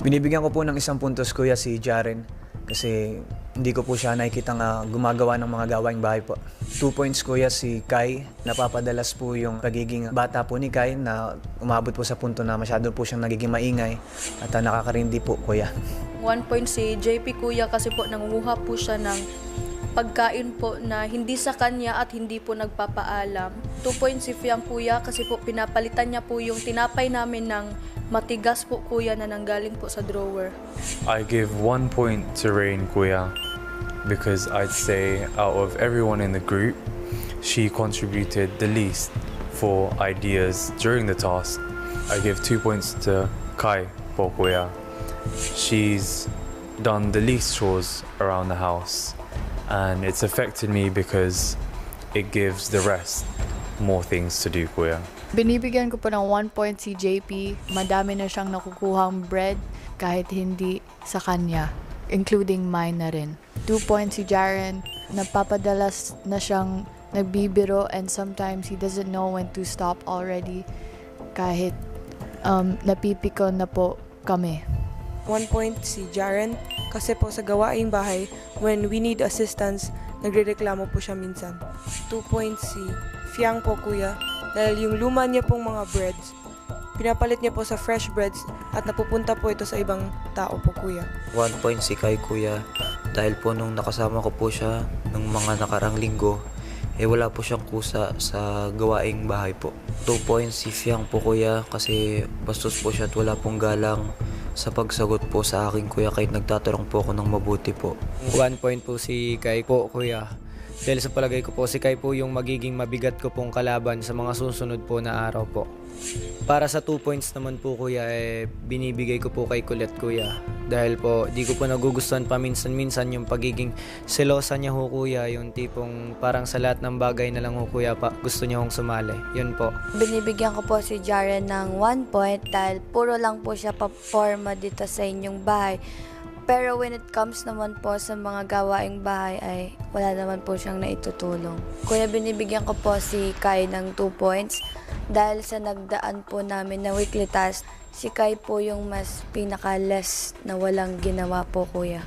Binibigyan ko po ng 1 puntos kuya si Jaren kasi hindi ko po siya nakikita nga gumagawa ng mga gawaing bahay po. 2 points kuya si Kai. Napapadalas po yung pagiging bata po ni Kai na umabot po sa punto na masyado po siyang nagiging maingay at nakakarindi po kuya. 1 point si JP kuya kasi po nangunguha po siya ng pagkain po na hindi sa kanya at hindi po nagpapaalam. 2 points si Fiang kuya kasi po pinapalitan niya po yung tinapay namin ng matigas po kuya na nanggaling po sa drawer. I give 1 point to Rain Kuya because I'd say out of everyone in the group, she contributed the least for ideas during the task. I give 2 points to Kai po Kuya. She's done the least chores around the house and it's affected me because it gives the rest more things to do Kuya. Binibigyan ko po ng 1 point si JP. Madami na siyang nakukuhang bread kahit hindi sa kanya, including mine na rin. 2 points si Jaren. Napapadalas na siyang nagbibiro and sometimes he doesn't know when to stop already kahit napipikon na po kami. 1 point si Jaren kasi po sa gawaing bahay, when we need assistance, nagrereklamo po siya minsan. 2 points si Fiang po kuya dahil yung luma niya pong mga breads, pinapalit niya po sa fresh breads at napupunta po ito sa ibang tao po kuya. 1 point si Kai kuya dahil po nung nakasama ko po siya ng mga nakarang linggo, wala po siyang kusa sa gawaing bahay po. 2 points si Fiang po kuya kasi bastos po siya at wala pong galang sa pagsagot po sa akin kuya kahit nagtatanong po ako ng mabuti po. 1 point po si Kai po kuya. Dahil sa palagay ko po si Kai po yung magiging mabigat ko pong kalaban sa mga susunod po na araw po. Para sa 2 points naman po kuya, binibigay ko po kay Kulit kuya. Dahil po di ko po nagugustuhan paminsan-minsan yung pagiging selosa niya ho kuya. Yung tipong parang sa lahat ng bagay na lang ho kuya gusto niya hong sumali. Yun po. Binibigyan ko po si Jaren ng 1 point dahil puro lang po siya paporma dito sa inyong bahay. Pero when it comes naman po sa mga gawaing bahay ay wala naman po siyang naitutulong. Kuya, binibigyan ko po si Kai ng 2 points dahil sa nagdaan po namin na weekly task, si Kai po yung mas pinaka-less na walang ginawa po kuya.